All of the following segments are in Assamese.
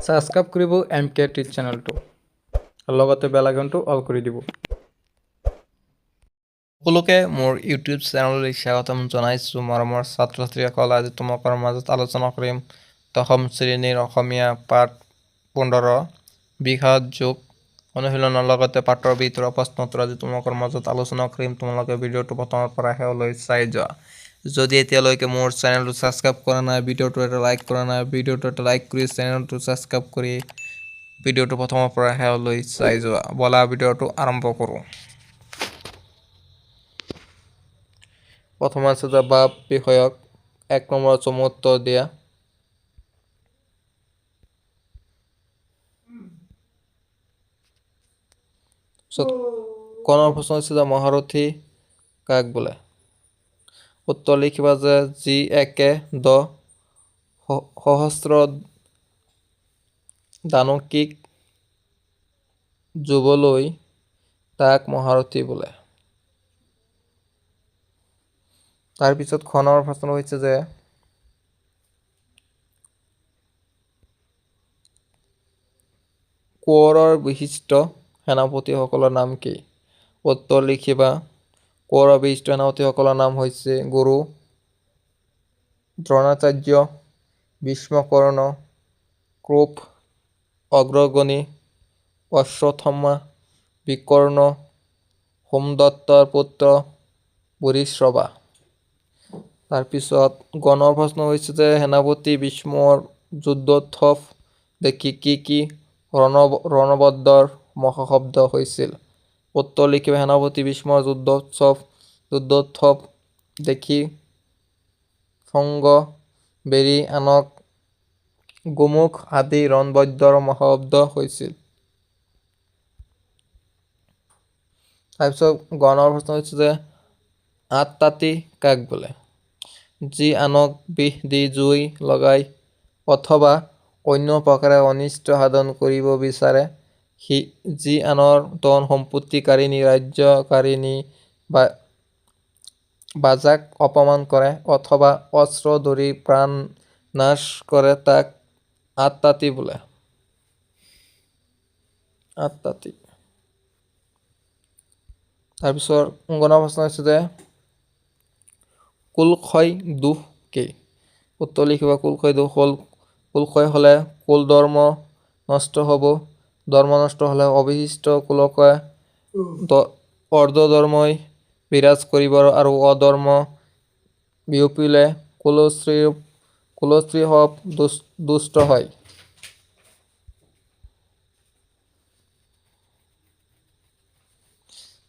ছাবস্ক্ৰাইব কৰিব MK টিচ চেনেলটো আৰু লগতে বেল আইকনটো অল কৰি দিব। সকলোকে মোৰ ইউটিউব চেনেললৈ স্বাগতম জনাইছোঁ। মৰমৰ ছাত্ৰ ছাত্ৰীসকল, আজি তোমালোকৰ মাজত আলোচনা কৰিম দশম শ্ৰেণীৰ অসমীয়া পাঠ 15 বিষাদ যোগ অনুশীলনৰ লগতে পাঠৰ ভিতৰৰ প্ৰশ্নোত্তৰ আজি তোমালোকৰ মাজত আলোচনা কৰিম। তোমালোকে ভিডিঅ'টো প্ৰথমৰ পৰা শেষলৈ চাই যোৱা। যদি এতিয়ালৈকে মোৰ চেনেলটো ছাবস্ক্ৰাইব কৰা নাই, ভিডিঅ'টো এটা লাইক কৰা নাই, ভিডিঅ'টো এটা লাইক কৰি চেনেলটো ছাবস্ক্ৰাইব কৰি ভিডিঅ'টো প্ৰথমৰ পৰা শেষলৈ চাই যোৱা। বলা ভিডিঅ'টো আৰম্ভ কৰোঁ। প্ৰথম আছে যে বাপ বিষয়ক 1 নম্বৰ চমু উত্তৰ দিয়া। কোনৰ প্ৰশ্ন হৈছে যে মহাৰথী কাক বোলে? উত্তৰ লিখিবা যে যি একে সহস্ৰ দানকিক জুবলৈ তাক মহাৰথী বোলে। তাৰপিছত খনৰ প্ৰশ্ন হৈছে যে কোঁৱৰৰ বিশিষ্ট সেনাপতিসকলৰ নাম কি? উত্তৰ লিখিবা কোঁৱৰৰ বিশিষ্ট সেনাপতিসকলৰ নাম হৈছে গুৰু, দ্ৰোণাচাৰ্য, ভীষ্মকৰ্ণ, কৃপ, অগ্ৰগণী, অশ্বত্থামা, বিকৰ্ণ, সোমদত্তৰ পুত্ৰ ভূৰিশ্ৰৱা। তাৰপিছত গণৰ প্ৰশ্ন হৈছে যে সেনাপতি ভীষ্মৰ যুদ্ধোৎসৱ দেখি কি ৰণবদ্ধৰ মহাশব্দ হৈছিল? উত্তৰ লিখিবা সেনাপতি ভীষ্মৰ যুদ্ধোৎসৱ দেখি ভংগ, বেৰী, আনক, গোমুখ আদি ৰণবদ্ধৰ মহাশব্দ হৈছিল। তাৰপিছত গণৰ প্ৰশ্ন হৈছে যে আঁততাঁতি কাক বোলে? যি আনক বিষ দি জুই লগাই অথবা অন্য প্ৰকাৰে অনিষ্ট সাধন কৰিব বিচাৰে, যি আনৰ ধন সম্পত্তি কাঢ়ি ৰাজ্যকাৰিণী বাজাক অপমান কৰে অথবা অস্ত্ৰ ধৰি প্ৰাণ নাশ কৰে তাক আঁততাঁতি বোলে। আঁততাঁতি। তাৰপিছত গণৰ প্ৰশ্ন হৈছে যে কুলক্ষয় দোষ কি? উত্তৰ লিখিবা কুলক্ষয় দোষ হ'ল কুলক্ষয় হ'লে কুল ধৰ্ম নষ্ট হ'ব, ধৰ্ম নষ্ট হ'লে অভিশিষ্ট কুলকে অৰ্ধধৰ্মই বিৰাজ কৰিব আৰু অধৰ্ম বিয়পিলে কুলশ্ৰী সব দুষ্ট হয়।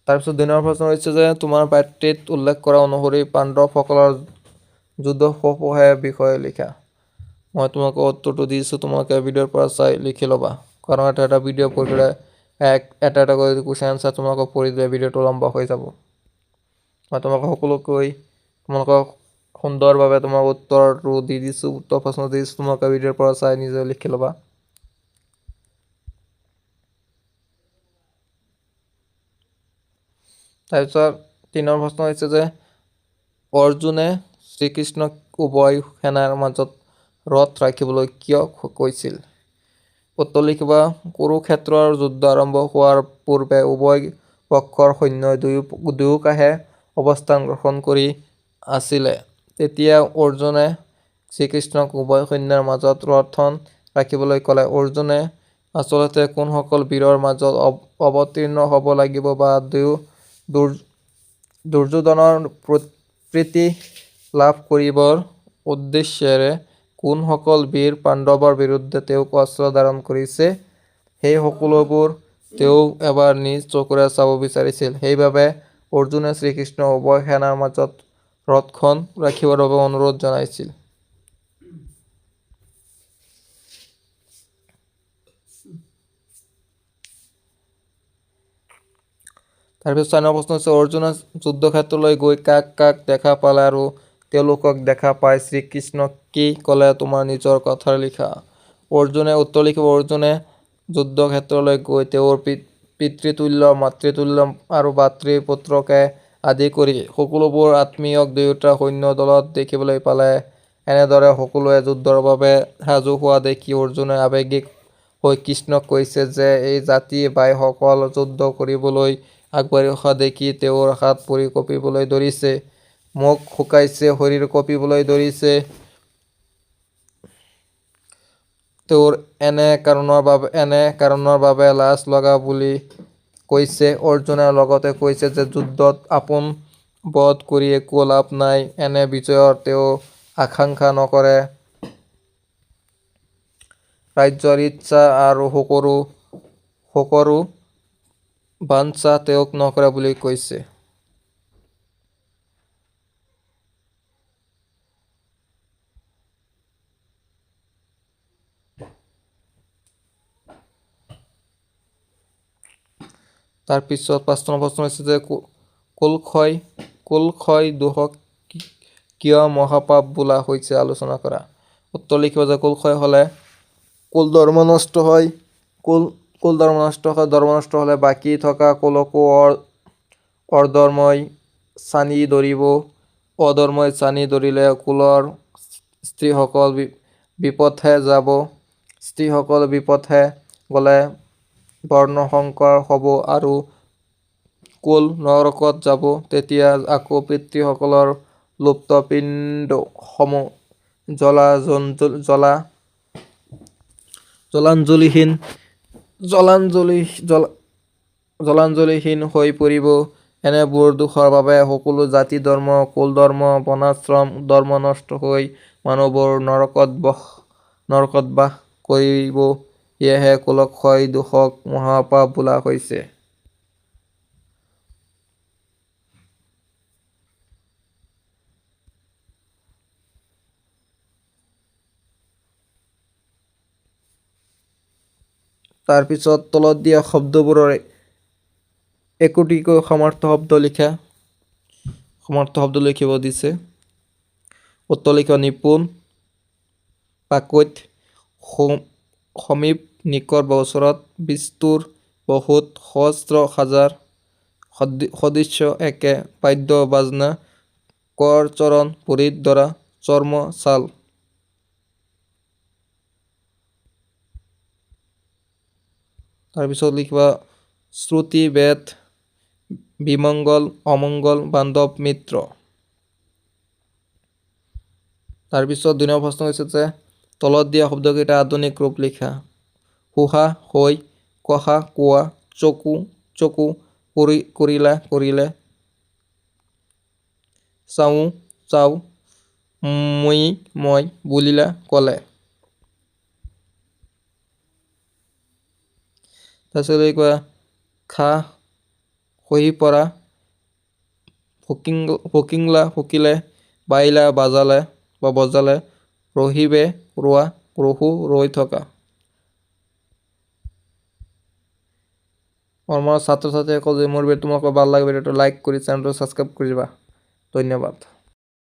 তাৰপিছত 2 নম্বৰ প্ৰশ্ন হৈছে যে তোমাৰ পাঠ্যত উল্লেখ কৰা অনুসৰি পাণ্ডৱসকলৰ যুদ্ধকৌশলৰ বিষয়ে লিখা। মই তোমালোকক উত্তৰটো দিছোঁ, তোমালোকে ভিডিঅ'ৰ পৰা চাই লিখি ল'বা। কাৰণ এটা ভিডিঅ' পঢ়িলে এটা কৰি কুৱেশ্যন আনচাৰ তোমালোকক পঢ়ি দিলে ভিডিঅ'টো লম্বা হৈ যাব। মই তোমালোকক সুন্দৰভাৱে তোমাৰ উত্তৰটো দি দিছোঁ, উত্তৰ প্ৰশ্ন দি দিছোঁ, তোমালোকে ভিডিঅ'ৰ পৰা চাই নিজে লিখি ল'বা। তাৰপিছত 3 নম্বৰ প্ৰশ্ন হৈছে যে অৰ্জুনে শ্ৰীকৃষ্ণক উভয় সেনাৰ মাজত ৰথ ৰাখিবলৈ কিয় কৈছিল? উত্তৰ লিখিবা কুৰুক্ষেত্ৰৰ যুদ্ধ আৰম্ভ হোৱাৰ পূৰ্বে উভয় পক্ষৰ সৈন্যই দুয়োকাষে অৱস্থান গ্ৰহণ কৰি আছিলে। তেতিয়া অৰ্জুনে শ্ৰীকৃষ্ণক উভয় সৈন্যৰ মাজত ৰথখন ৰাখিবলৈ ক'লে। অৰ্জুনে আচলতে কোনসকল বীৰৰ মাজত অৱতীৰ্ণ হ'ব লাগিব বা দুৰ্যোধনৰ প্ৰীতি লাভ কৰিবৰ উদ্দেশ্যেৰে কোনসকল বীৰ পাণ্ডৱৰ বিৰুদ্ধে তেওঁক অস্ত্ৰ ধাৰণ কৰিছে, সেই সকলোবোৰ তেওঁ এবাৰ নিজ চকুৰে চাব বিচাৰিছিল। সেইবাবে অৰ্জুনে শ্ৰীকৃষ্ণক উভয় সেনাৰ মাজত ৰথখন ৰাখিবৰ বাবে অনুৰোধ জনাইছিল। তাৰপিছত 4 নম্বৰ প্ৰশ্ন হৈছে অৰ্জুনে যুদ্ধক্ষেত্ৰলৈ গৈ কাক কাক দেখা পালে আৰু তেওঁলোকক দেখা পাই শ্ৰীকৃষ্ণক কি ক'লে তোমাৰ নিজৰ কথাৰে লিখা। উত্তৰ লিখিব অৰ্জুনে যুদ্ধক্ষেত্ৰলৈ গৈ তেওঁৰ পিতৃতুল্য, মাতৃতুল্য আৰু ভাতৃ পুত্ৰকে আদি কৰি সকলোবোৰ আত্মীয়ক দুয়োটা সৈন্য দলত দেখিবলৈ পালে। এনেদৰে সকলোৱে যুদ্ধৰ বাবে সাজু হোৱা দেখি অৰ্জুনে আৱেগিক হৈ কৃষ্ণক কৈছে যে এই জাতি বাইসকল যুদ্ধ কৰিবলৈ আগবাঢ়ি অহা দেখি তেওঁৰ হাত ভৰি কঁপিবলৈ ধৰিছে, মুখ শুকাইছে, শৰীৰ কঁপিবলৈ ধৰিছে। তেওঁৰ এনে কাৰণৰ বাবে লাজ লগা বুলি কৈছে। অৰ্জুনে লগতে কৈছে যে যুদ্ধত আপোন বধ কৰি একো লাভ নাই। এনে বিজয়ৰ তেওঁ আকাংক্ষা নকৰে। ৰাজ্যৰ ইচ্ছা আৰু সকলো বাঞ্ছা তেওঁক নকৰে বুলি কৈছে। তাৰপিছত ৫ নম্বৰ প্ৰশ্ন হৈছে যে কুলক্ষয় দোষক কিয় মহাপাপ বোলা হৈছে আলোচনা কৰা। উত্তৰ লিখিব যে কুলক্ষয় হ'লে কুল ধৰ্ম নষ্ট হয়। ধৰ্ম নষ্ট হ'লে বাকী থকা কুলকো অধৰ্মই ছানি ধৰিব। অধৰ্মই ছানি ধৰিলে কুলৰ স্ত্ৰীসকল বিপথে যাব। স্ত্ৰীসকল বিপথে গ'লে বৰ্ণসংকৰ হ'ব আৰু কুল নৰকত যাব। তেতিয়া আকৌ পিতৃসকলৰ লুপ্ত পিণ্ডসমূহ জলাঞ্জলিহীন হৈ পৰিব। এনেবোৰ দোষৰ বাবে সকলো জাতি ধৰ্ম, কুল ধৰ্ম, বৰ্ণাশ্ৰম ধৰ্ম নষ্ট হৈ মানুহবোৰ নৰকত বাস কৰিব। সেয়েহে কুলক্ষয় দোষক মহাপাপ বোলা হৈছে। তাৰপিছত তলত দিয়া শব্দবোৰৰ একোটিকৈ সমাৰ্থ শব্দ লিখিব দিছে। উত্তৰ লিখিব নিপুণ, প্ৰাকৈত, সমীপ, নিকট বা ওচৰত, বিস্তুৰ, বহুত, সহস্ৰ, হাজাৰ, সদৃশ্য, একে, বাদ্য বাজনা, কৰ চৰণ, ভৰিত ধৰা, চৰ্ম, ছাল। তাৰপিছত লিখিবা শ্ৰুতি, বেদ, বিমংগল, অমংগল, বান্ধৱ, মিত্ৰ। তাৰপিছত ২ নম্বৰ প্ৰশ্ন হৈছে যে তলত দিয়া শব্দকেইটা আধুনিক ৰূপ লিখা। হোহা, হৈ, কহা, কোৱা, চকু, কৰিলে, চাওঁ, মই, বুলিলা, ক'লে। তাৰপিছত লিখিবা খা, খহি পৰা, ফুকিলে, বাইলা, বজালে, ৰহিবে, ৰোৱা, ৰহো, ৰৈ থকা। মোৰ ছাত্ৰ ছাত্ৰীসকল, মোৰ ভিডিঅ' তোমালোকৰ ভাল লাগে ভিডিঅ'টো লাইক কৰি চেনেলটো ছাবস্ক্ৰাইব কৰিবা। ধন্যবাদ।